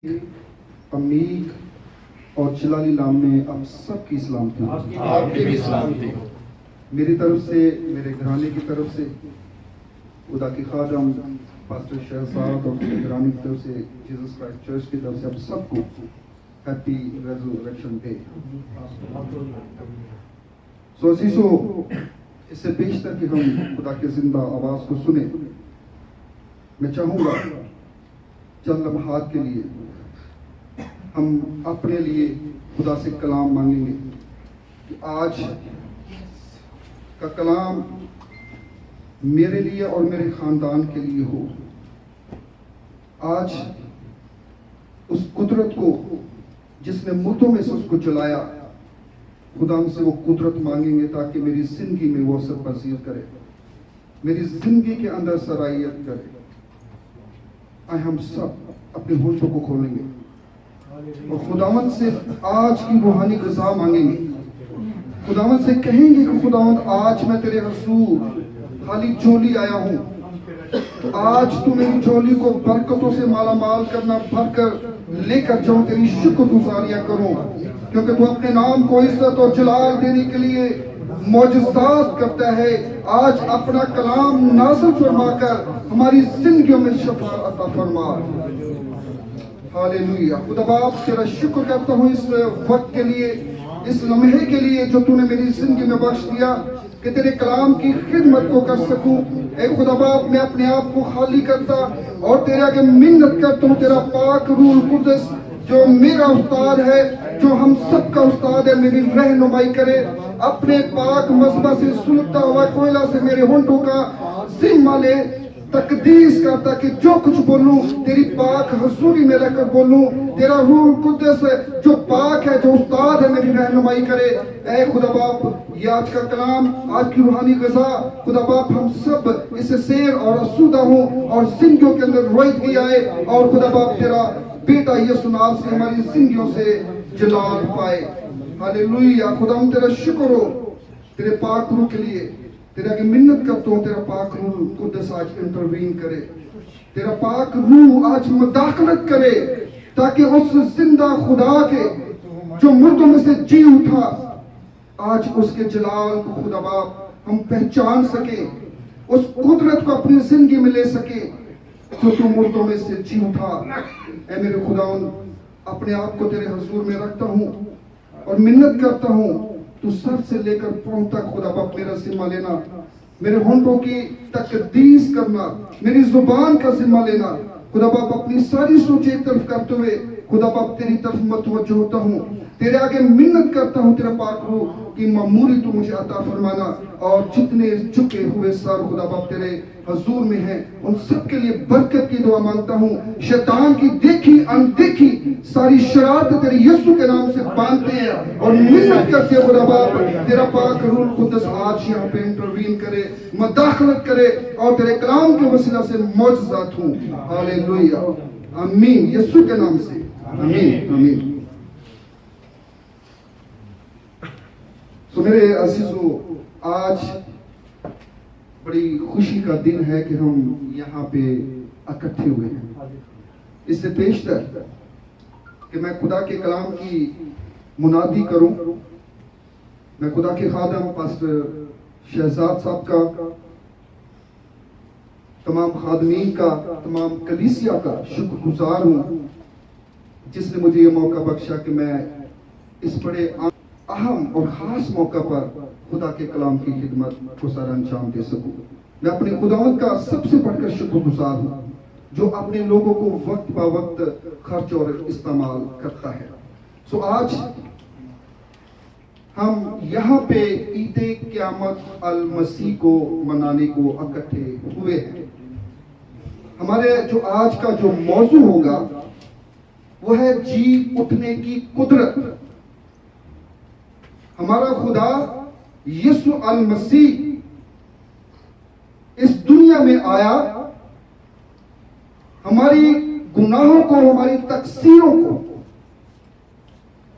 अमीक और जलाली नाम में आप सबकी सलामती आपकी भी सलामती हो। मेरी तरफ से, मेरे घराने की तरफ से, खुदा की खादम पास्टर शहजाद और मेरे घराने की तरफ से, जीसस क्राइस्ट चर्च की तरफ से आप सबको हैप्पी रेजरेक्शन डे। सो अजीजों, इससे बेशतर कि हम खुदा की जिंदा आवाज को सुने, मैं चाहूँगा चंद लम्हात के लिए हम अपने लिए खुदा से कलाम मांगेंगे कि आज का कलाम मेरे लिए और मेरे खानदान के लिए हो। आज उस कुदरत को जिसने मुर्दों में से उसको जलाया, खुदा से वो कुदरत मांगेंगे ताकि मेरी जिंदगी में वो असर पजीर करे, मेरी जिंदगी के अंदर सराहियत करे। आए हम सब अपने होठों को खोलेंगे और खुदावंद से आज की रूहानी ग़िज़ा मांगेंगे। खुदावंद से कहेंगे कि खुदावंद आज मैं तेरे रसूल खाली झोली आया हूँ, आज तू मेरी झोली को बरकतों से माला माल करना, भरकर लेकर जाऊं, तेरी शुक्रगुजारियां करूं, क्योंकि तू अपने नाम को इज्जत और जलाल देने के लिए मौजज़ात करता है। आज अपना कलाम नाज़िल फरमाकर हमारी जिंदगियों में शफा अता फरमा। हालेलुया। खुदा बाप तेरा शुक्र करता हूँ इस वक्त के लिए, इस लम्हे के लिए जो तूने मेरी जिंदगी में बख्श दिया कि तेरे कलाम की खिदमत को कर सकूं। ए खुदा बाप, मैं अपने आप को खाली करता और तेरे आगे मिन्नत करता हूँ, तेरा पाक रूह कुद्दस जो मेरा उस्ताद है, जो हम सबका उस्ताद है, मेरी रहनुमाई करे। अपने पाक मज़बा से सुलगता हुआ कोयला से मेरे होंठों का जिम्मा ले, तकदीस करता कि जो कुछ बोलूं तेरी पाक हजूरी में रहकर बोलूं। तेरा रूह कुद्दस जो पाक है, जो उस्ताद है, मेरी रहनुमाई करे। ऐ खुदा बाप, ये आज का कलाम, आज की रूहानी ग़िज़ा, खुदा बाप हम सब इससे सैर और आसूदा हों और जिंदगियों के अंदर रोईदगी आए, और खुदा बाप तेरा बेटा यीशु नाज़ से हमारी जिंदगियों से जलाल पाए। हालेलुया। खुदा हम तेरा शुक्र हो तेरे पाक रूह के लिए, तेरे आगे मिन्नत करता हूँ, तेरा पाक रूह कुद्दस आज इंटरवीन करे, तेरा पाक रूह आज मुदाखलत करे, ताकि उस जिंदा खुदा के जो मुर्दों में से जी उठा, आज उसके जलाल को खुदा बाप हम पहचान सके, उस कुदरत को अपनी जिंदगी में ले सके जो तू मुर्दों में से जी उठा। ऐ मेरे खुदावंद, अपने आप को तेरे हुजूर में रखता हूँ और मिन्नत करता हूँ, तू सर से लेकर पांव तक खुदा बाप मेरा जिम्मा लेना, मेरे होंठों की तकदीस करना, मेरी जुबान का जिम्मा लेना। खुदा बाप अपनी सारी सोच एक तरफ करते हुए खुदा बाप तेरी तरफ मतवज्जो होता हूँ, तेरे आगे मिन्नत करता हूँ, तेरा पाक रूह की मामूरी तू मुझे अता फरमाना। और जितने झुके हुए सर खुदा बाप तेरे हजूर में हैं, उन सब के लिए बरकत की दुआ मांगता हूँ। शैतान की देखी अनदेखी सारी शरारत तेरे यीशु के नाम से बांधते हैं और मिन्नत करते हैं खुदा बाप तेरा पाक रूह कुद्दस आज यहाँ पे इंटरवीन करे, मदाखलत करे और तेरे कलाम के वसीला से मौजज़ात हूँ। हालेलुया, आमीन, यीशु के नाम से आमीन, आमीन। तो मेरे अजीजों, आज बड़ी खुशी का दिन है कि हम यहाँ पे इकट्ठे हुए हैं। इससे बेशतर कि मैं खुदा के कलाम की मुनादी करूं, मैं खुदा के खादम पास्टर शहजाद साहब का, तमाम खादमीन का, तमाम कलीसिया का शुक्रगुजार हूं जिसने मुझे ये मौका बख्शा कि मैं इस बड़े अहम और खास मौका पर खुदा के कलाम की खिदमत को सर अंजाम दे सकूं। मैं अपने खुदावंद का सबसे बढ़कर शुक्रगुजार हूं जो अपने लोगों को वक्त ब वक्त खर्च और इस्तेमाल करता है। सो आज हम यहाँ पे ईद क़यामत अल मसीह को मनाने को इकट्ठे हुए हैं। हमारे जो आज का जो मौजू होगा वो है जी उठने की कुदरत। हमारा खुदा यीशु अल मसीह इस दुनिया में आया, हमारी गुनाहों को, हमारी तकसीरों को,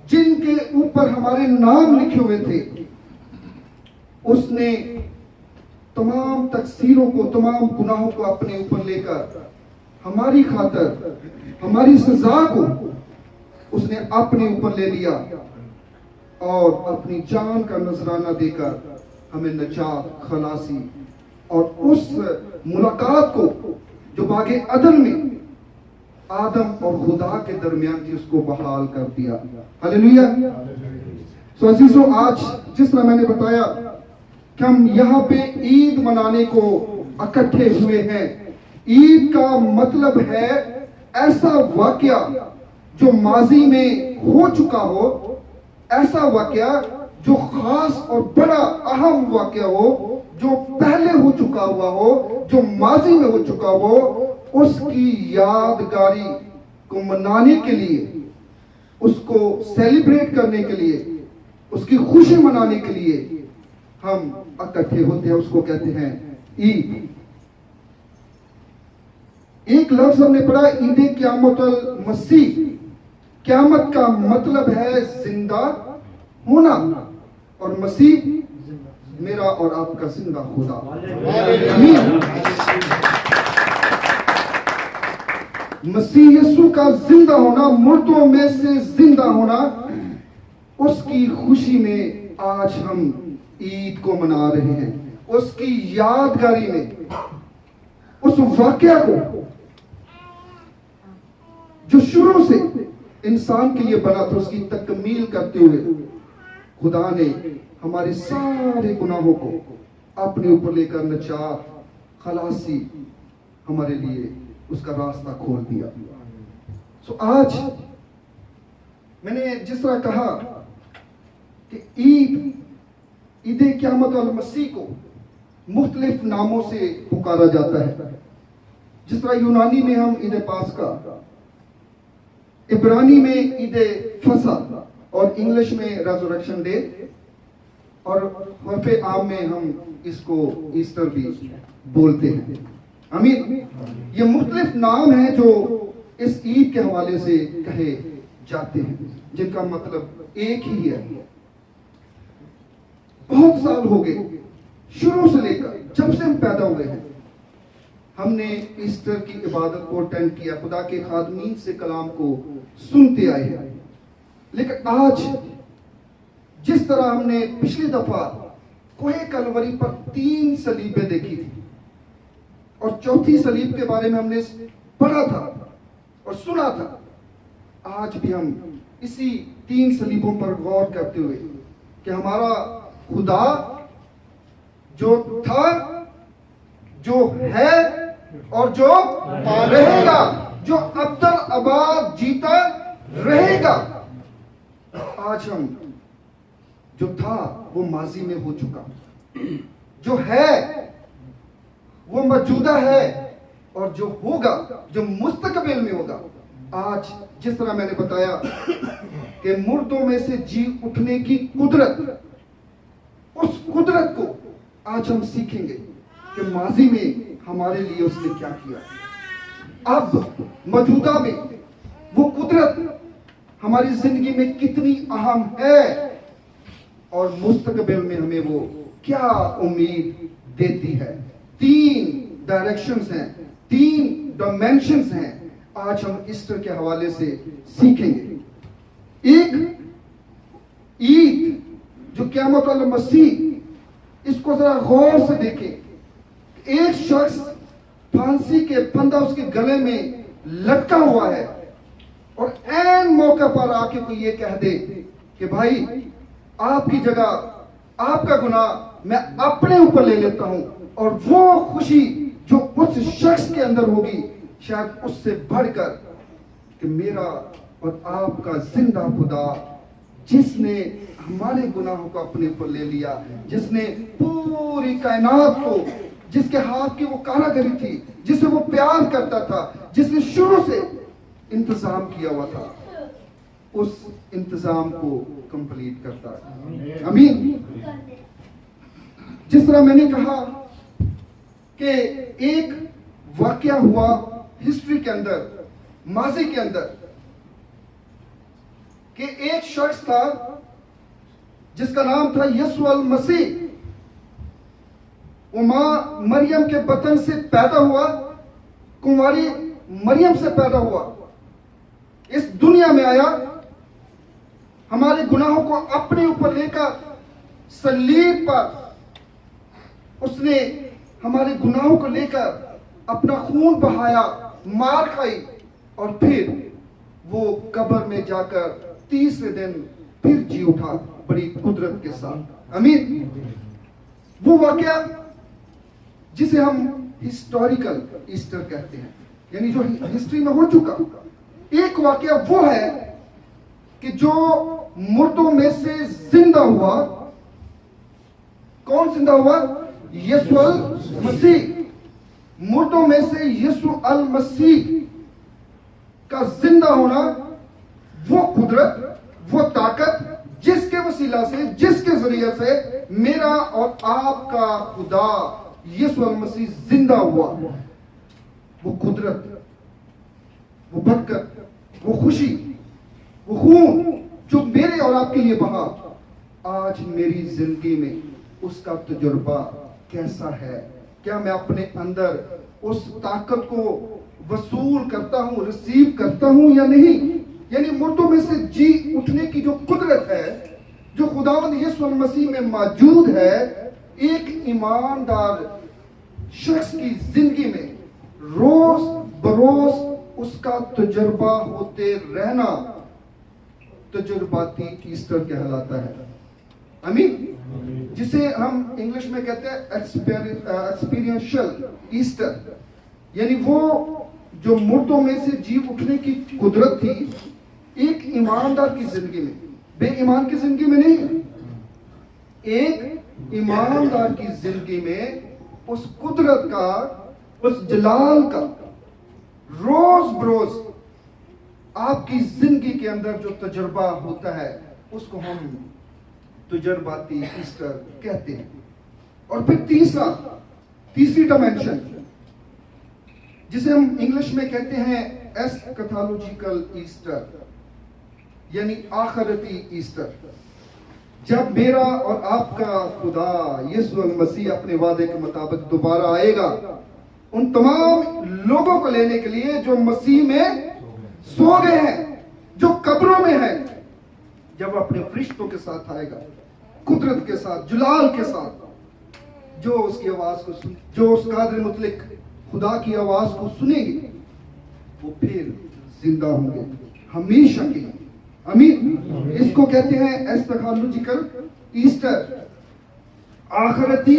जिनके ऊपर हमारे नाम लिखे हुए थे, उसने तमाम तकसीरों को, तमाम गुनाहों को अपने ऊपर लेकर ہماری خاطر ہماری سزا کو اس نے اپنے اوپر لے لیا اور اپنی جان کا نذرانہ دے کر ہمیں نجات، خلاصی اور اس ملاقات کو جو باغ عدن میں آدم اور خدا کے درمیان تھی اس کو بحال کر دیا. ہلیلویہ. سو عزیزو، آج جس طرح میں نے بتایا کہ ہم یہاں پہ عید منانے کو اکٹھے ہوئے ہیں. عید کا مطلب ہے ایسا واقعہ جو ماضی میں ہو چکا ہو، ایسا واقعہ جو خاص اور بڑا اہم واقعہ ہو، جو پہلے ہو چکا ہوا ہو، جو ماضی میں ہو چکا ہو، اس کی یادگاری کو منانے کے لیے، اس کو سیلیبریٹ کرنے کے لیے، اس کی خوشی منانے کے لیے ہم اکٹھے ہوتے ہیں. اس کو کہتے ہیں عید. ایک لفظ ہم نے پڑھا عید قیامت المسیح. قیامت کا مطلب ہے زندہ ہونا، اور مسیح میرا اور آپ کا زندہ خدا. مسیح یسوع کا زندہ ہونا، مردوں میں سے زندہ ہونا، اس کی خوشی میں آج ہم عید کو منا رہے ہیں. اس کی یادگاری میں اس واقعہ کو جو شروع سے انسان کے لیے بنا تھا، اس کی تکمیل کرتے ہوئے خدا نے ہمارے سارے گناہوں کو اپنے اوپر لے کر نجات، خلاصی ہمارے لیے اس کا راستہ کھول دیا. سو آج میں نے جس طرح کہا کہ عید قیامت المسیح کو مختلف ناموں سے پکارا جاتا ہے. جس طرح یونانی میں ہم عید پاسکا، عبرانی میں عید فصح، اور انگلش میں ریزوریکشن ڈے، اور حرف عام میں ہم اس کو ایسٹر بھی بولتے ہیں. آمین. یہ مختلف نام ہیں جو اس عید کے حوالے سے کہے جاتے ہیں، جن کا مطلب ایک ہی ہے. بہت سال ہو گئے، شروع سے لے کر جب سے ہم پیدا ہوئے ہیں، ہم نے ایسٹر کی عبادت کو اٹینڈ کیا، خدا کے خادمین سے کلام کو سنتے آئے ہیں. لیکن آج جس طرح ہم نے پچھلی دفعہ کوہ کلوری پر 3 صلیبیں دیکھی تھی، اور چوتھی صلیب کے بارے میں ہم نے پڑھا تھا اور سنا تھا، آج بھی ہم اسی 3 صلیبوں پر غور کرتے ہوئے کہ ہمارا خدا جو تھا، جو ہے اور جو رہے گا، جو ابدالآباد جیتا رہے گا. آج ہم جو تھا وہ ماضی میں ہو چکا، جو ہے وہ موجودہ ہے، اور جو ہوگا، جو مستقبل میں ہوگا. آج جس طرح میں نے بتایا کہ مردوں میں سے جی اٹھنے کی قدرت، اس قدرت کو آج ہم سیکھیں گے کہ ماضی میں ہمارے لیے اس نے کیا کیا، اب موجودہ میں وہ قدرت ہماری زندگی میں کتنی اہم ہے، اور مستقبل میں ہمیں وہ کیا امید دیتی ہے. 3 ڈائریکشنز ہیں، 3 ڈائمینشنز ہیں، آج ہم ایسٹر کے حوالے سے سیکھیں گے. ایک عید جو قیامت المسیح، اس کو ذرا غور سے دیکھیں. ایک شخص پھانسی کے پھندا اس کے گلے میں لٹکا ہوا ہے، اور عین موقع پر آ کے کوئی یہ کہہ دے کہ بھائی آپ کی جگہ آپ کا گناہ میں اپنے اوپر لے لیتا ہوں، اور وہ خوشی جو اس شخص کے اندر ہوگی شاید اس سے بڑھ کر کہ میرا اور آپ کا زندہ خدا، جس نے ہمارے گناہوں کو اپنے اوپر لے لیا، جس نے پوری کائنات کو، جس کے ہاتھ کی وہ کاراگری تھی، جس سے وہ پیار کرتا تھا، جس نے شروع سے انتظام کیا ہوا تھا، اس انتظام کو کمپلیٹ کرتا ہے. آمین. جس طرح میں نے کہا کہ ایک واقعہ ہوا ہسٹری کے اندر، ماضی کے اندر، کہ ایک شخص تھا جس کا نام تھا یسوع المسیح. وہ ماں مریم کے بطن سے پیدا ہوا، کنواری मरियम से पैदा हुआ, इस दुनिया में आया, हमारे गुनाहों को अपने ऊपर लेकर सलीब पर उसने हमारे गुनाहों को लेकर अपना खून बहाया, मार खाई, और फिर वो कब्र में जाकर तीसरे दिन फिर जी उठा बड़ी कुदरत के साथ। आमीन। वो वाकया जिसे हम हिस्टोरिकल ईस्टर कहते हैं, यानी जो हिस्ट्री में हो चुका। एक वाकया वो है कि जो मुर्दों में से जिंदा हुआ। कौन जिंदा हुआ? यीशु अल मसीह। मुर्दों में से यीशु अल मसीह का जिंदा होना, वो कुदरत, वो ताकत जिसके वसीला से, जिसके जरिए से मेरा और आपका खुदा यीशु अल मसीह जिंदा हुआ, वो कुदरत, वो बरकत, वो खुशी, वो खून जो मेरे और आपके लिए बहा, आज मेरी जिंदगी में उसका तजुर्बा कैसा है? क्या मैं अपने अंदर उस ताकत को वसूल करता हूं, रिसीव करता हूं या नहीं? यानी मुर्दों में से जी उठने की जो कुदरत है, जो खुदावंद यीशु मसीह में मौजूद है, एक ईमानदार शख्स की जिंदगी में रोज बरोज उसका तजुर्बा होते रहना तजुर्बाती ईस्टर कहलाता है। आमीन। जिसे हम इंग्लिश में कहते हैं एक्सपीरियंशियल ईस्टर, यानी वो जो मुर्दों में से जी उठने की कुदरत थी, एक ईमानदार की जिंदगी में, बेईमान की जिंदगी में नहीं, एक ईमानदार की जिंदगी में उस कुदरत का, उस जलाल का रोज बरोज आपकी जिंदगी के अंदर जो तजुर्बा होता है, उसको हम तजुर्बाती ईस्टर कहते हैं। और फिर तीसरी डायमेंशन जिसे हम इंग्लिश में कहते हैं एस्कैटोलॉजिकल ईस्टर, यानी आखिरती ईस्टर। जब मेरा और आपका खुदा यीशु मसीह अपने वादे के मुताबिक दोबारा आएगा, उन तमाम लोगों को लेने के लिए जो मसीह में सो गए हैं, जो कब्रों में हैं, जब अपने फरिश्तों के साथ आएगा, कुदरत के साथ, जलाल के साथ, जो उसकी आवाज को सुन, जो उस कादिर मुतलिक खुदा की आवाज को सुनेंगे, वो फिर जिंदा होंगे हमेशा के लिए। आमीन। इसको कहते हैं एस्कैटोलॉजिकल ईस्टर, आखिरती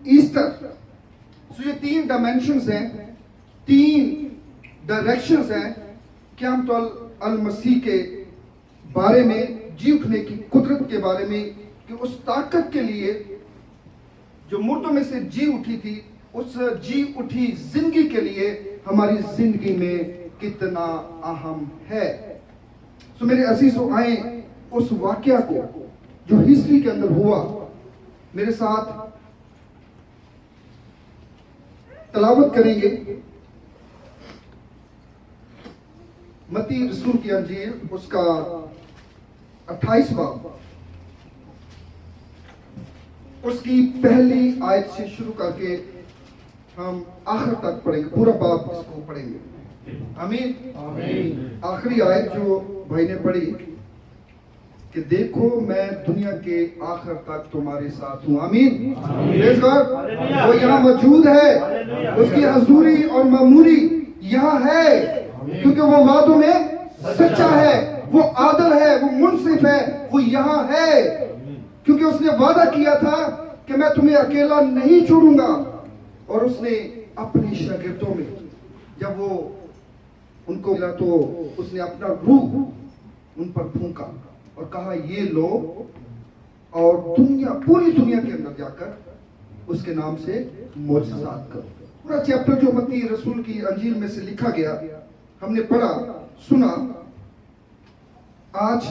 ईस्टर। तो ये तीन डायमेंशंस हैं, तीन डायरेक्शंस हैं कि हम तो अल मसीह के बारे में, जी उठने की कुदरत के बारे में, कि उस ताकत के लिए जो मुर्दों में से जी उठी थी, उस जी उठी जिंदगी के लिए हमारी जिंदगी में कितना अहम है। तो मेरे अजीजों, आए उस वाकया को जो हिस्ट्री के अंदर हुआ, मेरे साथ तलावत करेंगे। मत्ती रसूल की अंजील उसका 28 बाब, उसकी पहली आयत से शुरू करके हम आखिर तक पढ़ेंगे, पूरा बाब इसको पढ़ेंगे। आमीन। आखिरी आयत जो भाई ने पढ़ी कि देखो मैं दुनिया के आखिर तक तुम्हारे साथ हूं। आमीन। वो यहाँ मौजूद है, उसकी हजूरी और मामूरी यहाँ है, क्योंकि वो वादों में सच्चा है, वो आदल है, वो मुनसिफ है, वो यहाँ है, क्योंकि उसने वादा किया था कि मैं तुम्हें अकेला नहीं छोड़ूंगा। और उसने अपने शागिर्दों में जब वो उनको मिला, तो उसने अपना रूह उन पर फूंका और कहा, ये लो और दुनिया, पूरी दुनिया के अंदर जाकर उसके नाम से मोजज़ात करो। पूरा चैप्टर जो मत्ती रसूल की अंजील में से लिखा गया, हमने पढ़ा, सुना। आज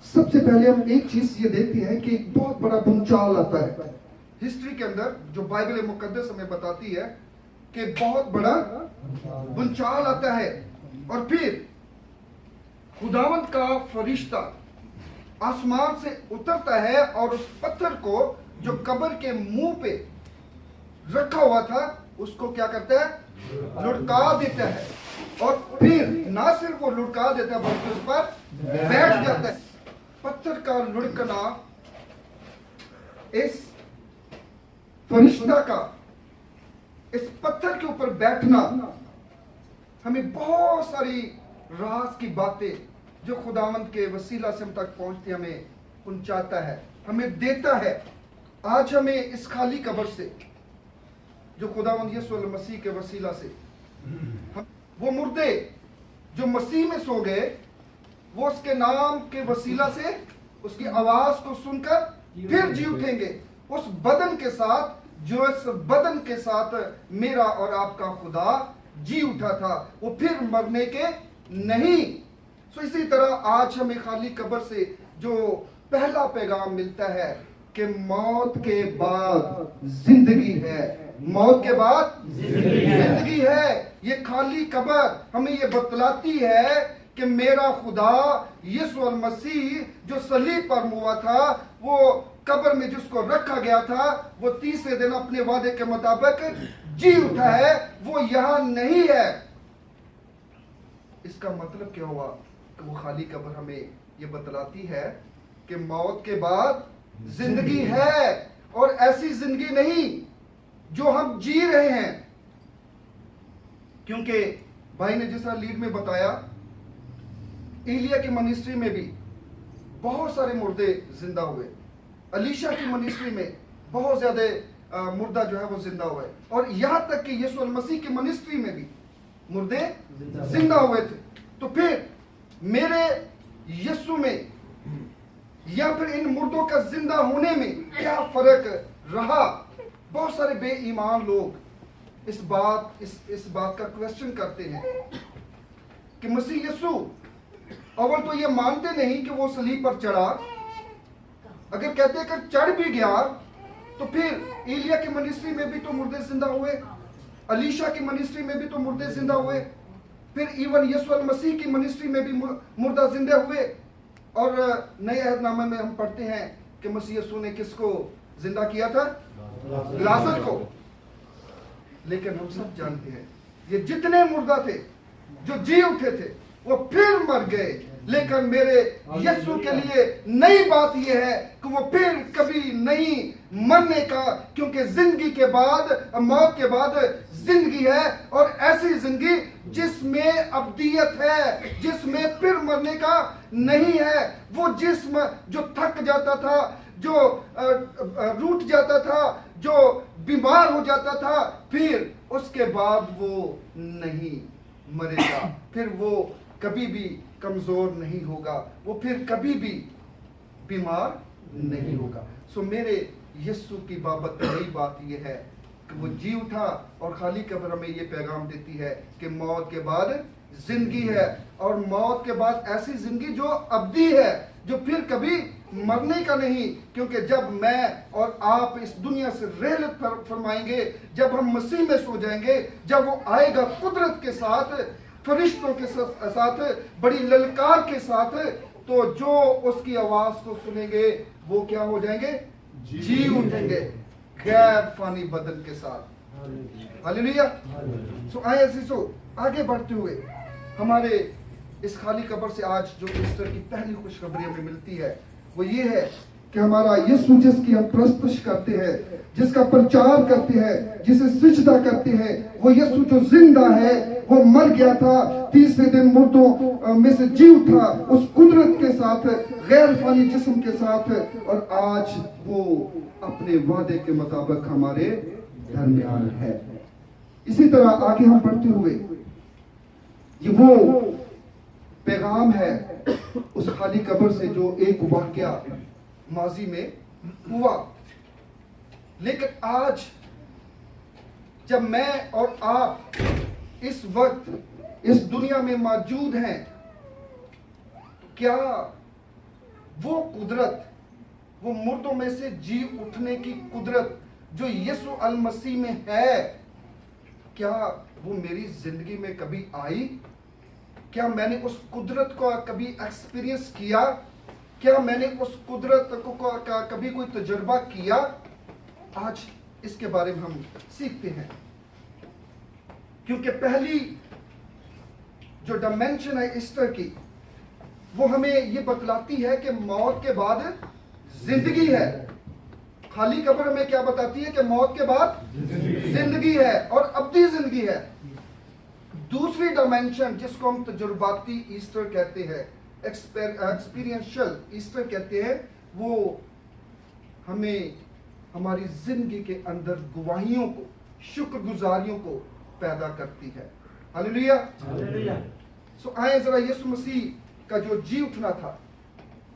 सबसे पहले हम एक चीज ये देखते हैं कि एक बहुत बड़ा भूचाल आता है हिस्ट्री के अंदर, जो बाइबल मुकद्दस हमें बताती है कि बहुत बड़ा भूचाल आता है। और फिर खुदावंत का फरिश्ता आसमान से उतरता है और उस पत्थर को जो कब्र के मुंह पे रखा हुआ था, उसको क्या करता है? लुढ़का देता है। اور پھر نہ صرف وہ لڑکا دیتا ہے بلکہ اس پر بیٹھ جاتا ہے. پتھر کا لڑکنا اس فرشتہ کا اس پتھر کے اوپر بیٹھنا ہمیں بہت ساری راز کی باتیں جو خداوند کے وسیلہ سے ہم تک پہنچتی ہمیں پہنچاتا ہے, ہمیں دیتا ہے. آج ہمیں اس خالی قبر سے جو خداوند یسوع المسیح کے وسیلہ سے وہ مردے جو مسیح میں سو گئے وہ اس کے نام کے وسیلہ سے اس کی آواز کو سن کر پھر جی اٹھیں گے, اس بدن کے ساتھ جو اس بدن کے ساتھ میرا اور آپ کا خدا جی اٹھا تھا, وہ پھر مرنے کے نہیں. سو اسی طرح آج ہمیں خالی قبر سے جو پہلا پیغام ملتا ہے کہ موت کے بعد زندگی ہے, موت کے بعد زندگی ہے. یہ خالی قبر ہمیں یہ بتلاتی ہے کہ میرا خدا یسوع المسیح جو صلیب پر ہوا تھا, وہ قبر میں جس کو رکھا گیا تھا, وہ تیسرے دن اپنے وعدے کے مطابق جی اٹھا ہے, وہ یہاں نہیں ہے. اس کا مطلب کیا ہوا کہ وہ خالی قبر ہمیں یہ بتلاتی ہے کہ موت کے بعد زندگی ہے, اور ایسی زندگی نہیں جو ہم جی رہے ہیں. کیونکہ بھائی نے جس طرح لیڈ میں بتایا, ایلیا کی منسٹری میں بھی بہت سارے مردے زندہ ہوئے, الیشا کی منسٹری میں بہت زیادہ مردہ جو ہے وہ زندہ ہوئے, اور یہاں تک کہ یسوع المسیح کی منسٹری میں بھی مردے زندہ ہوئے تھے. تو پھر میرے یسوع میں یا پھر ان مردوں کا زندہ ہونے میں کیا فرق رہا؟ بہت سارے بے ایمان لوگ اس بات کا کویسچن کرتے ہیں کہ مسیح یسوع اول تو یہ مانتے نہیں کہ وہ صلیب پر چڑھا, اگر کہتے کہ چڑھ بھی گیا تو پھر ایلیا کی منسٹری میں بھی تو مردے زندہ ہوئے, الیشا کی منسٹری میں بھی تو مردے زندہ ہوئے, پھر ایون یسوع المسیح کی منسٹری میں بھی مردہ زندہ ہوئے. اور نئے عہد نامے میں ہم پڑھتے ہیں کہ مسیح یسوع نے کس کو زندہ کیا تھا؟ لازر کو. لیکن ہم سب جانتے ہیں یہ جتنے مردہ تھے جو جی اٹھے تھے وہ پھر مر گئے, لیکن میرے یسوع کے لیے نئی بات یہ ہے کہ وہ پھر کبھی نہیں مرنے کا, کیونکہ زندگی کے بعد, موت کے بعد زندگی ہے, اور ایسی زندگی جس میں ابدیت ہے, جس میں پھر مرنے کا نہیں ہے. وہ جسم جو تھک جاتا تھا, جو روٹ جاتا تھا, جو بیمار ہو جاتا تھا, پھر اس کے بعد وہ نہیں مرے گا, پھر وہ کبھی بھی کمزور نہیں ہوگا, وہ پھر کبھی بھی بیمار نہیں ہوگا. سو میرے یسوع کی بابت نئی بات یہ ہے کہ وہ جی اٹھا, اور خالی قبر ہمیں یہ پیغام دیتی ہے کہ موت کے بعد زندگی ہے, اور موت کے بعد ایسی زندگی جو ابدی ہے, جو پھر کبھی مرنے کا نہیں. کیونکہ جب میں اور آپ اس دنیا سے رحلت فرمائیں گے, جب ہم مسیح میں سو جائیں گے, جب وہ آئے گا قدرت کے ساتھ, فرشتوں کے ساتھ, بڑی للکار کے ساتھ, تو جو اس کی آواز کو سنیں گے وہ کیا ہو جائیں گے؟ جی اٹھیں گے, غیر فانی بدن کے ساتھ. ہاللیلویا. سو آئے عزیزو, آگے بڑھتے ہوئے ہمارے اس خالی قبر سے آج جو ایسٹر کی پہلی خوشخبری ہمیں ملتی ہے وہ یہ ہے کہ ہمارا یسوع جس کی ہم پرستش کرتے ہیں, جس کا پرچار کرتے ہیں, جسے سجدہ کرتے ہیں, وہ یسوع جو زندہ ہے, وہ مر گیا تھا, تیسرے دن مردوں میں سے جی اٹھا اس قدرت کے ساتھ, غیر فانی جسم کے ساتھ, اور آج وہ اپنے وعدے کے مطابق ہمارے درمیان ہے. اسی طرح آگے ہم بڑھتے ہوئے یہ وہ پیغام ہے اس خالی قبر سے جو ایک واقعہ ماضی میں ہوا, لیکن آج جب میں اور آپ اس وقت اس دنیا میں موجود ہیں, کیا وہ قدرت, وہ مردوں میں سے جی اٹھنے کی قدرت جو یسوع المسیح میں ہے, کیا وہ میری زندگی میں کبھی آئی؟ کیا میں نے اس قدرت کو کبھی ایکسپیرینس کیا؟ کیا میں نے اس قدرت کو کبھی کوئی تجربہ کیا؟ آج اس کے بارے میں ہم سیکھتے ہیں, کیونکہ پہلی جو ڈائمینشن ہے ایسٹر کی، وہ ہمیں یہ بتلاتی ہے کہ موت کے بعد زندگی ہے. خالی قبر ہمیں کیا بتاتی ہے؟ کہ موت کے بعد زندگی ہے اور ابدی زندگی ہے. دوسری ڈائمینشن جس کو ہم تجرباتی ایسٹر کہتے ہیں، ایکسپیرینشل ایسٹر کہتے ہیں، وہ ہمیں ہماری زندگی کے اندر گواہیوں کو، شکر گزاریوں کو پیدا کرتی ہے. ہاللیلویہ. سو آئیں ذرا یسوع مسیح کا جو جی اٹھنا تھا،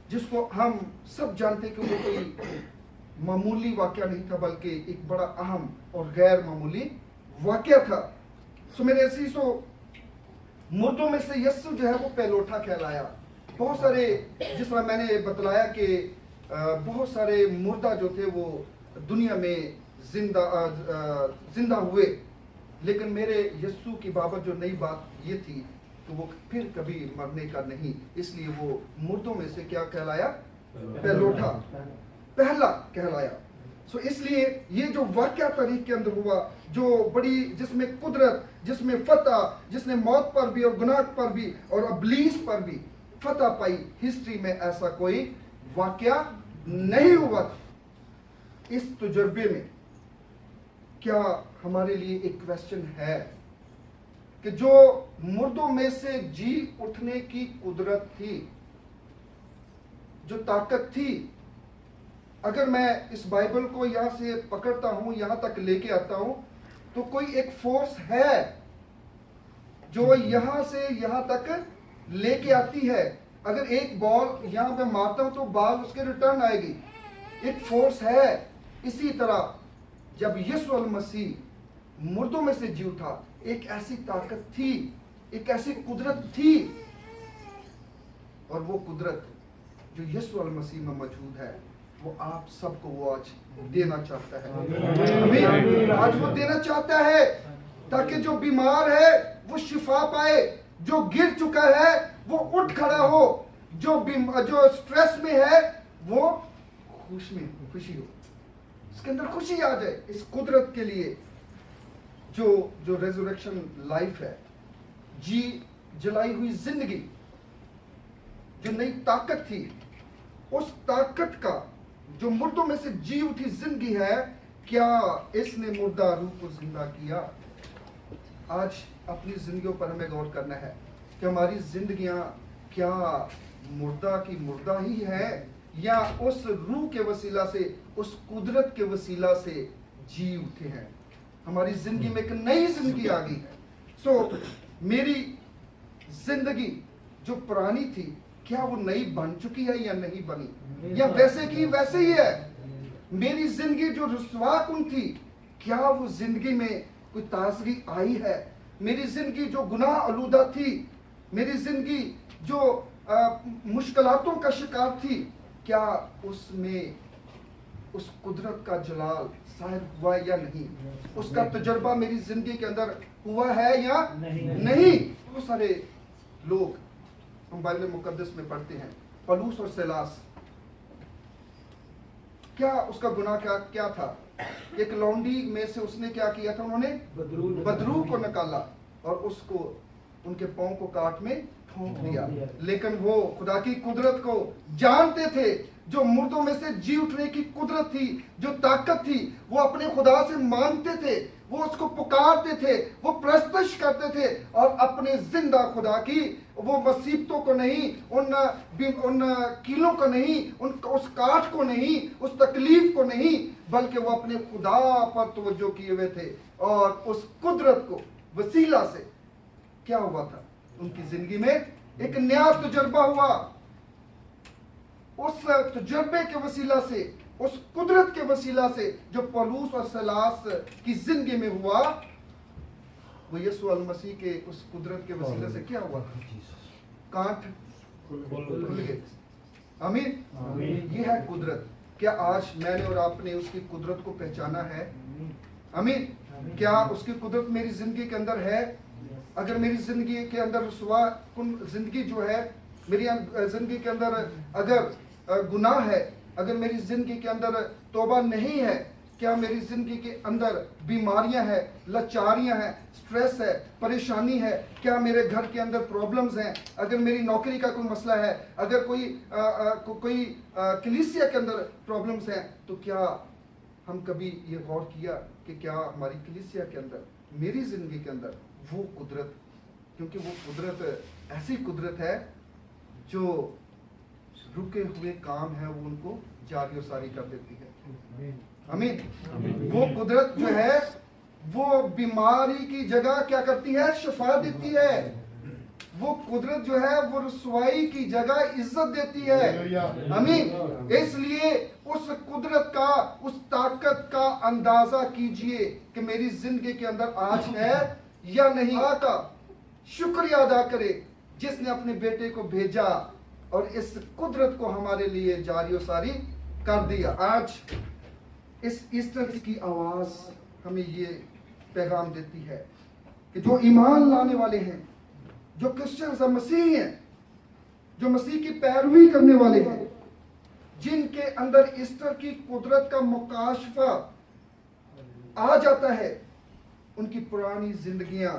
جس کو ہم سب جانتے کہ وہ کوئی معمولی واقعہ نہیں تھا بلکہ ایک بڑا اہم اور غیر معمولی واقعہ تھا. سو میرے عزیزو، مردوں میں سے یسوع جو ہے وہ پہلوٹا کہلایا. بہت سارے، جس طرح میں نے بتلایا کہ بہت سارے مردہ جو تھے وہ دنیا میں زندہ ہوئے، لیکن میرے یسوع کی بابت جو نئی بات یہ تھی کہ وہ پھر کبھی مرنے کا نہیں، اس لیے وہ مردوں میں سے کیا کہلایا؟ پہلوٹا، پہلا کہلایا. سو اس لیے یہ جو واقعہ تاریخ کے اندر ہوا، جو بڑی، جس میں قدرت، جس میں فتح، جس نے موت پر بھی اور گناہ پر بھی اور ابلیس پر بھی فتح پائی، ہسٹری میں ایسا کوئی واقعہ نہیں ہوا تھا. اس تجربے میں کیا ہمارے لیے ایک کویسچن ہے کہ جو مردوں میں سے جی اٹھنے کی قدرت تھی، جو طاقت تھی، اگر میں اس بائبل کو یہاں سے پکڑتا ہوں، یہاں تک لے کے آتا ہوں، تو کوئی ایک فورس ہے جو یہاں سے یہاں تک لے کے آتی ہے. اگر ایک بال یہاں پہ مارتا ہوں تو بال اس کے ریٹرن آئے گی. ایک فورس ہے. اسی طرح جب یسوع المسیح مردوں میں سے جی اٹھا، ایک ایسی طاقت تھی، ایک ایسی قدرت تھی، اور وہ قدرت جو یسوع المسیح میں موجود ہے، وہ آپ سب کو وہ آج دینا چاہتا ہے. آمین. آج وہ دینا چاہتا ہے تاکہ جو بیمار ہے وہ شفا پائے، جو گر چکا ہے وہ اٹھ کھڑا ہو، جو سٹریس میں ہے وہ خوشی ہو، اس کے اندر خوشی آ جائے. اس قدرت کے لیے جو ریزوریکشن لائف ہے، جی جلائی ہوئی زندگی، جو نئی طاقت تھی، اس طاقت کا جو مردوں میں سے جی اٹھی زندگی ہے، کیا اس نے مردہ روح کو زندہ کیا؟ آج اپنی زندگیوں پر ہمیں غور کرنا ہے کہ ہماری زندگیاں کیا مردہ کی مردہ ہی ہے، یا اس روح کے وسیلہ سے، اس قدرت کے وسیلہ سے جی اٹھے ہیں. ہماری زندگی میں ایک نئی زندگی آ گئی ہے. سو میری زندگی جو پرانی تھی، کیا وہ نئی بن چکی ہے یا نہیں بنی، یا ویسے کی ویسے ہی ہے؟ میری زندگی جو رسوا کن تھی، کیا وہ زندگی میں کوئی تازگی آئی ہے؟ میری زندگی جو گناہ آلودہ تھی، میری زندگی جو مشکلاتوں کا شکار تھی، کیا اس میں اس قدرت کا جلال ظاہر ہوا یا نہیں؟ اس کا تجربہ میری زندگی کے اندر ہوا ہے یا نہیں؟ بہت سارے لوگ ہم بائبل مقدس میں پڑھتے ہیں، پولس اور سیلاس، کیا اس کا گناہ کیا تھا؟ ایک لونڈی میں سے اس نے کیا کیا تھا؟ انہوں نے بدروح کو نکالا اور اس کو ان کے پاؤں کو کاٹ میں پھونک دیا. لیکن وہ خدا کی قدرت کو جانتے تھے، جو مردوں میں سے جی اٹھنے کی قدرت تھی، جو طاقت تھی، وہ اپنے خدا سے مانتے تھے، وہ اس کو پکارتے تھے، وہ پرستش کرتے تھے، اور اپنے زندہ خدا کی وہ مصیبتوں کو نہیں، ان کیلوں کو نہیں، اس کاٹ کو نہیں، اس تکلیف کو نہیں، بلکہ وہ اپنے خدا پر توجہ کیے ہوئے تھے. اور اس قدرت کو وسیلہ سے کیا ہوا تھا؟ ان کی زندگی میں ایک نیا تجربہ ہوا. اس تجربے کے وسیلہ سے، اس قدرت کے وسیلہ سے جو پولس اور سیلاس کی زندگی میں ہوا، وہ یسوع المسیح کے اس قدرت کے وسیلہ سے کیا ہوا تھا؟ کانٹ کھل گئے. آمین. یہ ہے قدرت. کیا آج میں نے اور آپ نے اس کی قدرت کو پہچانا ہے؟ آمین. کیا اس کی قدرت میری زندگی کے اندر ہے؟ اگر میری زندگی کے اندر رسوا کن زندگی جو ہے، میری زندگی کے اندر اگر گناہ ہے، اگر میری زندگی کے اندر توبہ نہیں ہے، کیا میری زندگی کے اندر بیماریاں ہیں, لاچاریاں ہیں, سٹریس ہے, پریشانی ہے, کیا میرے گھر کے اندر پرابلمز ہیں, اگر میری نوکری کا کوئی مسئلہ ہے, اگر کوئی کلیسیا کے اندر پرابلمز ہیں, تو کیا ہم کبھی یہ غور کیا کہ کیا ہماری کلیسیا کے اندر, میری زندگی کے اندر وہ قدرت, کیونکہ وہ قدرت ایسی قدرت ہے جو رکے ہوئے کام ہے وہ ان کو جاری و ساری کر دیتی ہے. آمین. وہ قدرت جو ہے وہ بیماری کی جگہ کیا کرتی ہے, شفا دیتی ہے. وہ قدرت جو ہے وہ رسوائی کی جگہ عزت دیتی ہے. آمین. اس لیے اس قدرت کا, اس طاقت کا اندازہ کیجئے کہ میری زندگی کے اندر آج ہے یا نہیں. اللہ کا شکریہ ادا کرے جس نے اپنے بیٹے کو بھیجا اور اس قدرت کو ہمارے لیے جاری و ساری کر دیا. آج اس ایسٹر کی آواز ہمیں یہ پیغام دیتی ہے کہ جو ایمان لانے والے ہیں, جو کرسچنز ہیں, مسیحی ہیں, جو مسیح کی پیروی کرنے والے ہیں, جن کے اندر ایسٹر کی قدرت کا مکاشفہ آ جاتا ہے, ان کی پرانی زندگیاں,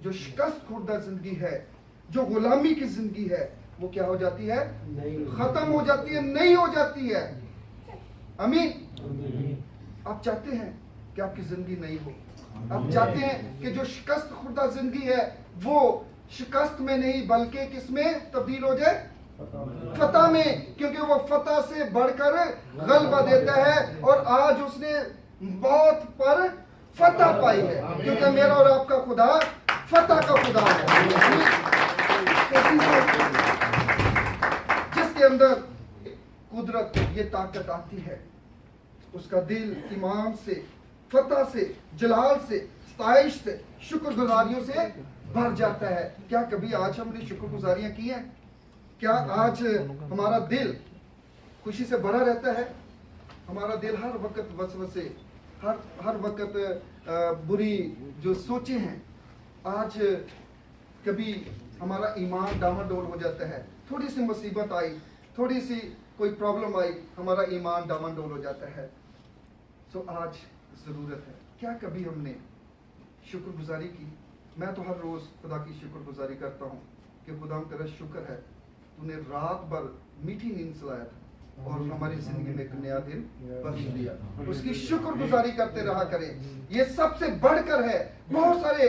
جو شکست خوردہ زندگی ہے, جو غلامی کی زندگی ہے, وہ کیا ہو جاتی ہے, ختم ہو جاتی ہے, نہیں ہو جاتی ہے. آمین. آپ چاہتے ہیں کہ آپ کی زندگی نہیں ہو, آپ چاہتے ہیں کہ جو شکست خوردہ زندگی ہے وہ شکست میں نہیں بلکہ کس میں تبدیل ہو جائے, فتح میں, کیونکہ وہ فتح سے بڑھ کر غلبہ دیتا ہے. اور آج اس نے موت پر فتح پائی ہے, کیونکہ میرا اور آپ کا خدا فتح کا خدا ہے. جس کے اندر قدرت, یہ طاقت آتی ہے, اس کا دل ایمان سے, فتح سے, جلال سے, ستائش سے, شکر گزاریوں سے بھر جاتا ہے. کیا کبھی آج ہم نے شکر گزاریاں کی ہیں؟ کیا آج ہمارا دل خوشی سے بھرا رہتا ہے؟ ہمارا دل ہر وقت وسوسے, ہر وقت بری جو سوچیں ہیں, آج کبھی ہمارا ایمان ڈاواڈول ہو جاتا ہے, تھوڑی سی مصیبت آئی, تھوڑی سی کوئی پرابلم آئی, ہمارا ایمان ڈاواڈول ہو جاتا ہے. سو آج ضرورت ہے, کیا کبھی ہم نے شکر گزاری کی؟ میں تو ہر روز خدا کی شکر گزاری کرتا ہوں کہ خدا تیرا شکر ہے, تو نے رات بھر میٹھی نیند سلایا تھا اور ہماری زندگی میں ایک نیا دن بخش دیا. اس کی شکر گزاری کرتے رہا کریں. یہ سب سے بڑھ کر ہے. بہت سارے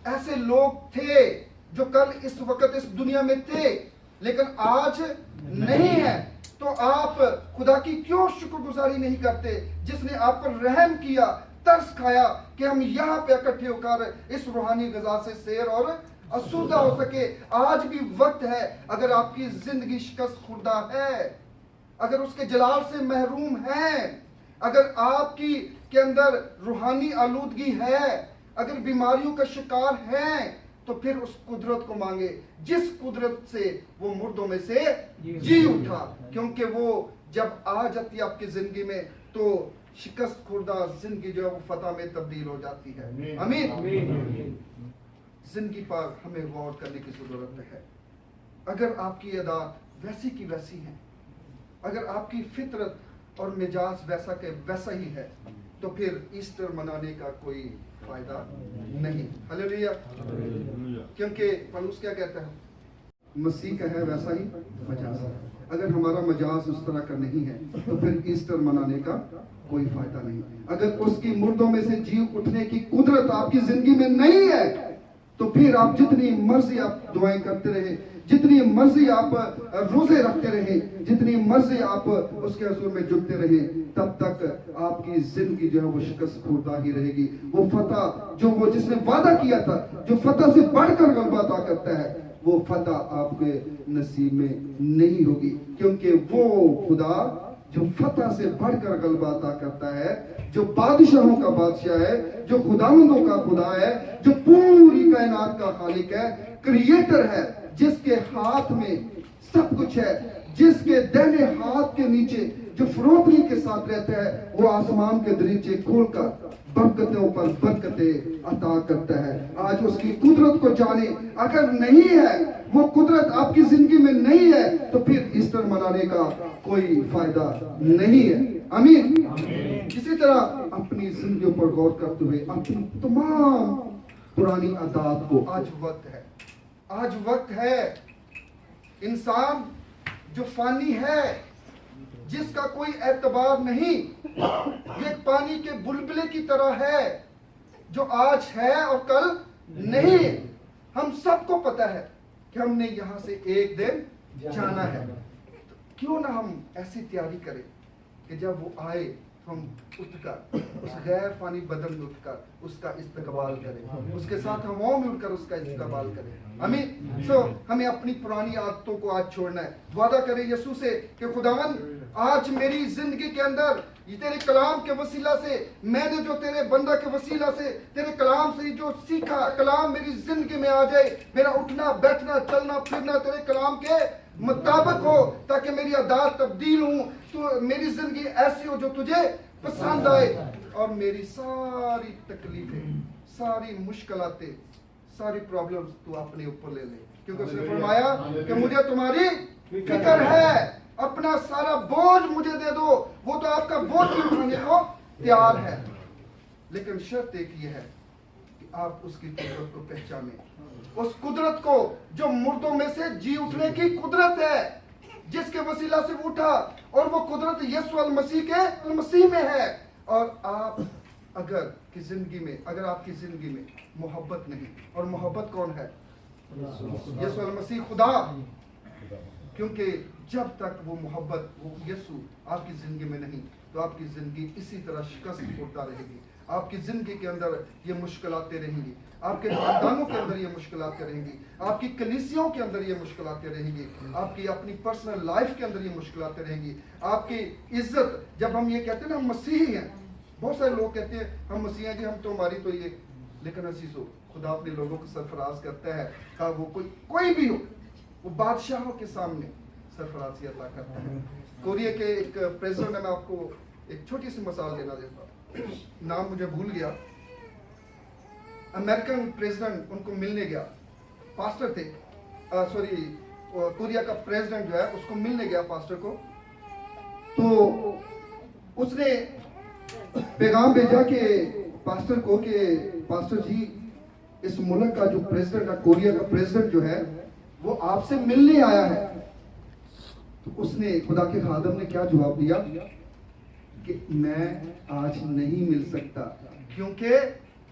ایسے لوگ تھے جو کل اس وقت اس دنیا میں تھے لیکن آج نہیں ہے, تو آپ خدا کی کیوں شکر گزاری نہیں کرتے جس نے آپ پر رحم کیا, ترس کھایا کہ ہم یہاں پہ اکٹھے ہو کر اس روحانی غذا سے سیر اور آسودہ ہو سکے. آج بھی وقت ہے. اگر آپ کی زندگی شکست خوردہ ہے, اگر اس کے جلال سے محروم ہیں, اگر آپ کی کے اندر روحانی آلودگی ہے, اگر بیماریوں کا شکار ہیں, تو پھر اس قدرت کو مانگے جس قدرت سے وہ مردوں میں سے جی اٹھا. کیونکہ وہ جب آ جاتی ہے آپ کی زندگی میں تو شکست خوردہ زندگی جو ہے وہ فتح میں تبدیل ہو جاتی ہے. آمین. زندگی پر ہمیں غور کرنے کی ضرورت ہے. اگر آپ کی عادات ویسی کی ویسی ہیں, اگر آپ کی فطرت اور مزاج ویسا کہ ویسا ہی ہے, تو پھر ایسٹر منانے کا کوئی فائدہ نہیں. ہلیلویا. کیونکہ پولس کیا کہتا ہے, مسیح کا ہے ویسا ہی مجاز ہے. اگر ہمارا مجاز اس طرح کا نہیں ہے تو پھر ایسٹر منانے کا کوئی فائدہ نہیں. اگر اس کی مردوں میں سے جی اٹھنے کی قدرت آپ کی زندگی میں نہیں ہے تو پھر آپ جتنی مرضی آپ دعائیں کرتے رہے, جتنی مرضی آپ روزے رکھتے رہے, جتنی مرضی آپ اس کے حضور میں جھکتے رہے, تب تک آپ کی زندگی جو ہے وہ شکست خوردہ ہی رہے گی. وہ فتح جو وہ جس نے وعدہ کیا تھا, جو فتح سے بڑھ کر غلبہ عطا کرتا ہے, وہ فتح آپ کے نصیب میں نہیں ہوگی. کیونکہ وہ خدا جو فتح سے بڑھ کر غلبہ عطا کرتا ہے, جو بادشاہوں کا بادشاہ ہے, جو خداوندوں کا خدا ہے, جو پوری کائنات کا خالق ہے, کریٹر ہے, جس کے ہاتھ میں سب کچھ ہے, جس کے دہنے ہاتھ کے نیچے جو فروتنی کے ساتھ رہتا ہے, وہ آسمان کے دریچے کھول کر برکتوں پر برکتیں عطا کرتا ہے. آج اس کی قدرت کو جانے. اگر نہیں ہے وہ قدرت آپ کی زندگی میں نہیں ہے تو پھر ایسٹر منانے کا کوئی فائدہ نہیں ہے. आमीन। इसी तरह अपनी जिंदगी पर गौर करते हुए अपनी तमाम पुरानी आदत को आज वक्त है इंसान जो फानी है, जिसका कोई एतबार नहीं, ये पानी के बुलबुले की तरह है जो आज है और कल नहीं। हम सबको पता है कि हमने यहाँ से एक दिन जाना है, तो क्यों ना हम ऐसी तैयारी करें कि जब वो आए तो हम उठकर उस गैर फानी बदन में उठकर उसका इस्तकबाल करें, उसके साथ हवाओं में उठकर उसका इस्तकबाल करें। आमीन। सो हमें अपनी पुरानी आदतों को आज छोड़ना है। वादा करें यीशु से कि खुदावन आज मेरी जिंदगी के अंदर ये तेरे कलाम के वसीला से, मैंने जो तेरे बंदा के वसीला से तेरे कलाम से जो सीखा, कलाम मेरी जिंदगी में आ जाए। मेरा उठना बैठना चलना फिरना तेरे कलाम के मुताबिक हो, ताकि मेरी आदत तब्दील हो, तो मेरी जिंदगी ऐसी हो जो तुझे पसंद आए, और मेरी सारी तकलीफें, सारी मुश्किलातें, सारी प्रॉब्लम्स तू अपने ऊपर ले ले, क्योंकि उसने फरमाया कि मुझे तुम्हारी फिक्र है, अपना सारा बोझ मुझे दे दो, वो तो आपका बोझ भी उठाने को तैयार है। लेकिन शर्त एक ये है कि आप उसकी कुदरत को पहचाने, उस कुदरत को जो मुर्दों में से जी उठने की कुदरत है, जिसके वसीला से वो उठा, और वो कुदरत यीशु मसीह में है। और आप अगर आपकी जिंदगी में मोहब्बत नहीं, और मोहब्बत कौन है? यीशु मसीह खुदा। क्योंकि जब तक वो मोहब्बत, वो यीशु आपकी जिंदगी में नहीं, तो आपकी जिंदगी इसी तरह शिकस्त होता रहेगी। आपकी जिंदगी के अंदर ये मुश्किलातें रहेंगी, आपके खानदानों के अंदर ये मुश्किलातें रहेंगी, आपकी कलीसियों के अंदर ये मुश्किलातें रहेंगी, आपकी अपनी पर्सनल लाइफ के अंदर ये मुश्किलातें रहेंगी। आपकी इज्जत, जब हम ये कहते हैं ना हम मसीही हैं, बहुत सारे लोग कहते हैं हम मसीही हैं जी, हम तो हमारी तो ये, लेकिन अजीजों खुदा अपने लोगों को सरफराज करता है, चाहे वो कोई भी हो, वो बादशाहों के सामने सरफराजी अता करता है। कोरिया के एक प्रेसिडेंट है, मैं आपको एक छोटी सी मिसाल देना देता हूँ, नाम मुझे भूल गया। अमेरिकन प्रेसिडेंट उनको मिलने गया, पास्टर थे, कोरिया का प्रेसिडेंट जो है उसको मिलने गया पास्टर को, तो उसने पैगाम भेजा कि पास्टर को कि पास्टर जी, इस मुल्क का जो प्रेसिडेंट है, कोरिया का प्रेसिडेंट जो है, वो आपसे मिलने आया है। तो उसने, खुदा के खादम ने क्या जवाब दिया कि मैं आज नहीं मिल सकता, क्योंकि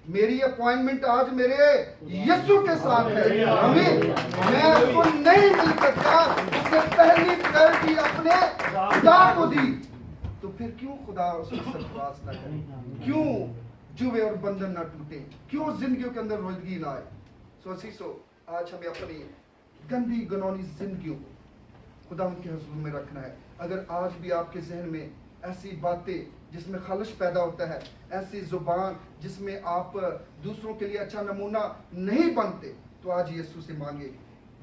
मेरी अपॉइंटमेंट आज मेरे यीशु के साथ है। आमीन। मैं उसको नहीं मिल सकता। उसने पहली प्रायोरिटी अपने खुदा को दी, तो फिर क्यों खुदा उसको सरफराज ना करे? क्यों जुए और बंधन ना टूटे? क्यों जिंदगियों के अंदर रोजगी ना आए? आज हमें अपनी गंदी गनौनी जिंदगियों को खुदा उनके हुजूर में रखना है। अगर आज भी आपके जहन में ऐसी बातें जिसमें खलश पैदा होता है, ऐसी जुबान जिसमें आप दूसरों के लिए अच्छा नमूना नहीं बनते, तो आज यीशु से मांगे,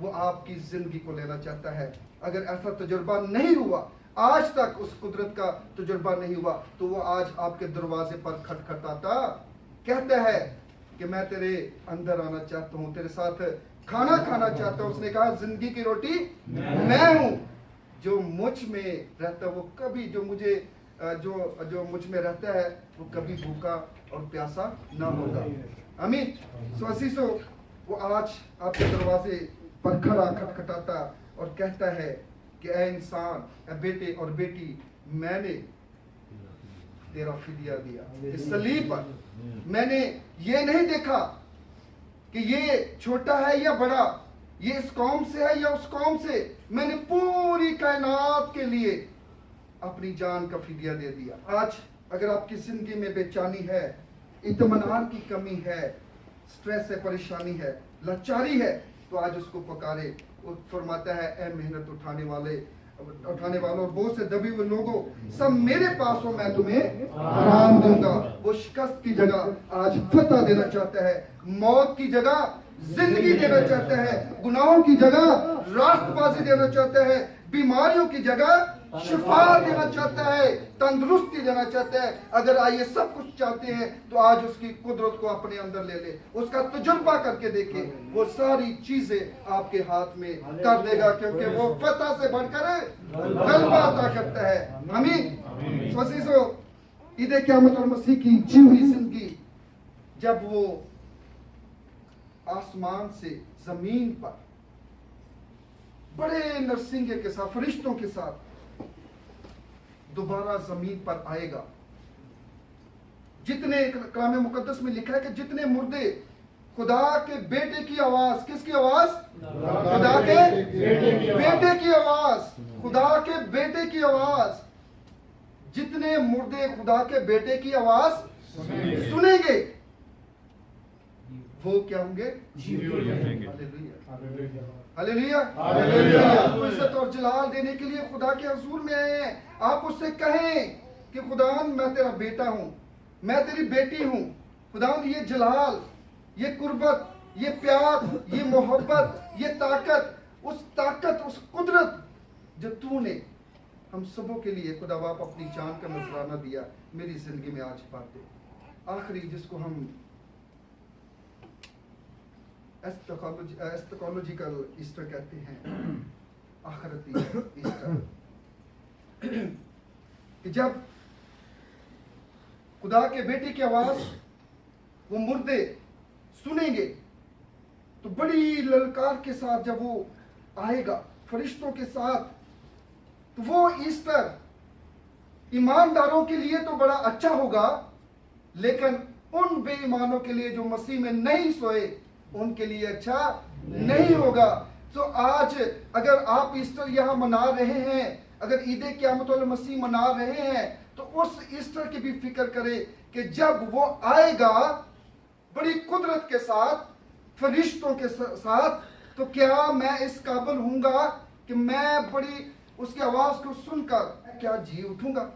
वो आपकी जिंदगी को लेना चाहता है। अगर ऐसा तजुर्बा नहीं हुआ, आज तक उस कुदरत का तजुर्बा नहीं हुआ, तो वो आज आपके दरवाजे पर खटखटाता कहता है कि मैं तेरे अंदर आना चाहता हूँ, तेरे साथ खाना खाना चाहता हूँ। उसने कहा जिंदगी की रोटी मैं हूँ, जो मुझ में रहता है वो कभी, जो मुझ में रहता है वो कभी भूखा और प्यासा ना होगा। आमीन। वो आज आपके दरवाजे पर खड़ा खटखटाता और कहता है कि ऐ इंसान, ऐ बेटे और बेटी, मैंने तेरा फिदिया दिया इस सलीब पर। मैंने ये नहीं देखा कि ये छोटा है या बड़ा, ये इस कौम से है या उस कौम से, मैंने पूरी कायनात के लिए अपनी जान का फिदिया दे दिया। आज अगर आपकी जिंदगी में बेचैनी है, इत्मीनान की कमी है, स्ट्रेस है, परेशानी है, लाचारी है, तो आज उसको पुकारे। वो फरमाता है ऐ मेहनत उठाने वालों और बोझ से दबे हुए लोगों, सब मेरे पास हो, मैं तुम्हें आराम दूंगा। वो शिकस्त की जगह आज फतह देना चाहता है, मौत की जगह जिंदगी देना चाहता है, गुनाहों की जगह रास्तबाजी देना चाहता है, बीमारियों की जगह शिफा देना चाहता है, तंदुरुस्ती देना चाहता है। अगर आइए सब कुछ चाहते हैं तो आज उसकी कुदरत को अपने अंदर ले ले, उसका तजुर्बा करके देखे, वो सारी चीजें आपके हाथ में कर देगा, क्योंकि वो फतह से बढ़कर गलबा अता करता है। आमीन। तो अजीजों, ईद क़यामत और मसीह की जी हुई जिंदगी जब वो आसमान से जमीन पर बड़े नरसिंगे के साथ, फरिश्तों के साथ दोबारा जमीन पर आएगा, जितने कलाम मुकद्दस में लिखा है कि जितने मुर्दे खुदा के बेटे की आवाज, किसकी आवाज? खुदा के बेटे की आवाज, खुदा के बेटे की आवाज, जितने मुर्दे खुदा के बेटे की आवाज सुनेंगे वो क्या होंगे? Hallelujah, hallelujah. इज्जत और जलाल देने के लिए खुदा के हुजूर में आए हैं। आप उससे कहें कि खुदावन मैं तेरा बेटा हूं, मैं तेरी बेटी हूं। खुदावन ये जलाल, ये कुर्बत, ये प्यार, ये मोहब्बत, ये ताकत, उस कुदरत जो तूने हम सबों के लिए खुदा बाप अपनी जान का नजराना दिया, मेरी जिंदगी में आज बात दे। आखिरी जिसको हम एस्टोलॉजिकल ईस्टर कहते हैं, आखिरती ईस्टर, कि जब खुदा के बेटे की आवाज वो मुर्दे सुनेंगे तो बड़ी ललकार के साथ जब वो आएगा फरिश्तों के साथ, तो वो ईस्टर ईमानदारों के लिए तो बड़ा अच्छा होगा, लेकिन उन बेईमानों के लिए जो मसीह में नहीं सोए उनके लिए अच्छा नहीं होगा। तो आज अगर आप ईस्टर यहां मना रहे हैं, अगर ईद क़यामत वाले मसीह मना रहे हैं, तो उस ईस्टर की भी फिक्र करें कि जब वो आएगा बड़ी कुदरत के साथ, फरिश्तों के साथ, तो क्या मैं इस काबिल हूंगा कि मैं बड़ी उसकी आवाज को सुनकर क्या जी उठूंगा?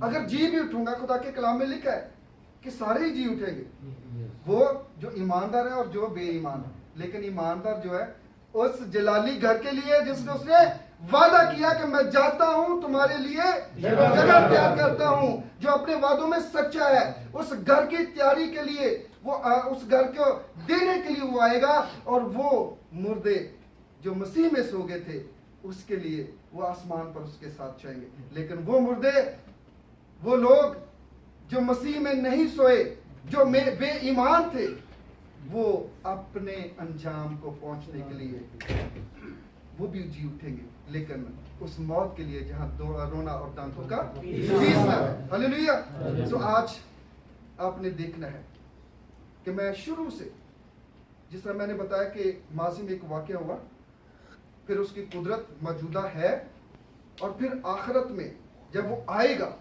अगर जी भी उठूंगा, खुदा के कलाम में लिखा है कि सारे ही जी उठेंगे, वो जो ईमानदार है और जो बेईमान है। लेकिन ईमानदार जो है उस जलाली घर के लिए जिसने उसने वादा किया कि मैं जाता हूं तुम्हारे लिए जगह तैयार करता हूं, जो अपने वादों में सच्चा है, उस घर की तैयारी के लिए वो उस घर को देने के लिए वो आएगा। और वो मुर्दे जो मसीह में सो गए थे उसके लिए वो आसमान पर उसके साथ जाएंगे। लेकिन वो मुर्दे, वो लोग जो मसीह में नहीं सोए, जो बेईमान थे, वो अपने अंजाम को पहुंचने के लिए वो भी जी उठेंगे, लेकिन उस मौत के लिए जहां रोना और दांतों का पीसना है। हालेलुया। तो आज आपने देखना है कि मैं शुरू से, जिस तरह मैंने बताया कि माजी में एक वाकया हुआ, फिर उसकी कुदरत मौजूदा है, और फिर आखिरत में जब वो आएगा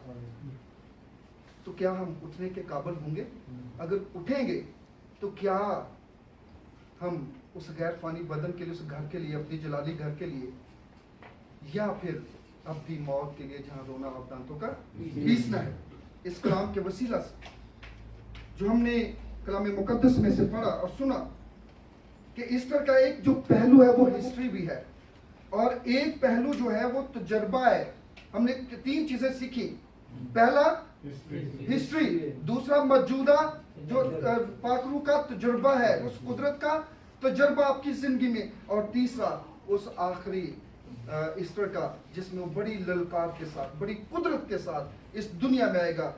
तो क्या हम उठने के काबिल होंगे? अगर उठेंगे तो क्या हम उस गैर फानी बदन के लिए, उस घर के लिए, अपनी जलाली घर के लिए, या फिर अपनी मौत के लिए जहां रोना और दांतों का पीसना है? इस कलाम के वसीला से जो हमने कलाम मुकद्दस में से पढ़ा और सुना कि ईस्टर का एक जो पहलू है वो हिस्ट्री भी है, और एक पहलू जो है वो तजर्बा है। हमने 3 चीजें सीखी। पहला हिस्ट्री, दूसरा मौजूदा जो पाकरू का तजुर्बा है, उस कुदरत का तजुर्बा आपकी जिंदगी में, और तीसरा उस आखिरी ईस्टर का जिसमें वो बड़ी ललकार के साथ, बड़ी कुदरत के साथ इस दुनिया में आएगा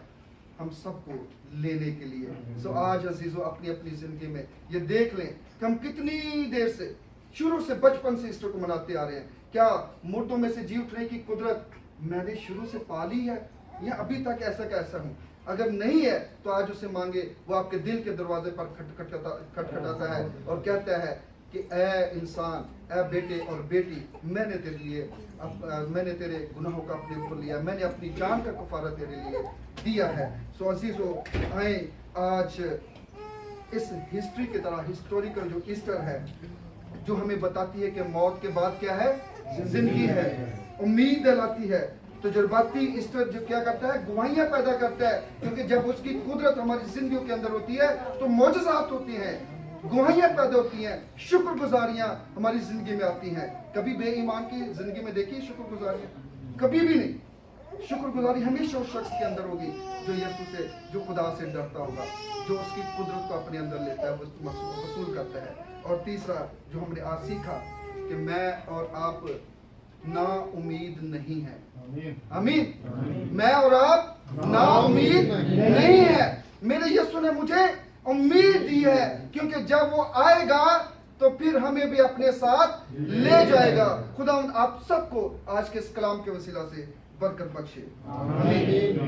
हम सबको लेने के लिए। सो आज अजीजों अपनी अपनी जिंदगी में ये देख लें कि हम कितनी देर से, शुरू से, बचपन से ईस्टर को मनाते आ रहे हैं। क्या मुर्दों में से जी उठने की कुदरत मैंने शुरू से पाली है, या अभी तक ऐसा कैसा हूं? अगर नहीं है तो आज उसे मांगे, वो आपके दिल के दरवाजे पर खटखटाता है और कहता है कि ऐ इंसान, ऐ बेटे और बेटी, मैंने तेरे लिए मैंने तेरे गुनाहों का अपने ऊपर लिया, मैंने अपनी जान का कफारा तेरे लिए दिया है। सो अजीजों, आए आज इस हिस्ट्री की तरह, हिस्टोरिकल जो ईस्टर है, जो हमें बताती है कि मौत के बाद क्या है? जिंदगी है, उम्मीद दिलाती है। तजुर्बाती ईस्टर जो क्या करता है? गवाहियां पैदा करता है, क्योंकि जब उसकी कुदरत हमारी जिंदगियों के अंदर होती है तो मौजज़ात होती हैं, गवाहियां पैदा होती हैं, शुक्रगुजारियां हमारी जिंदगी में आती हैं। कभी बेईमान की जिंदगी में देखिए शुक्रगुजारियां? कभी भी नहीं। शुक्रगुजारी हमेशा उस शख्स के अंदर होगी जो यीशु से, जो खुदा से डरता होगा, जो उसकी कुदरत को अपने अंदर लेता है, वो वसूल करता है। और तीसरा जो हमने आज सीखा कि मैं और आप نا امید نہیں ہے. آمین. میں اور آپ نا امید نہیں ہے. میرے یسوع نے مجھے امید دی ہے, کیونکہ جب وہ آئے گا تو پھر ہمیں بھی اپنے ساتھ لے جائے گا. خدا آپ سب کو آج کے اس کلام کے وسیلہ سے برکت بخشے. آمین.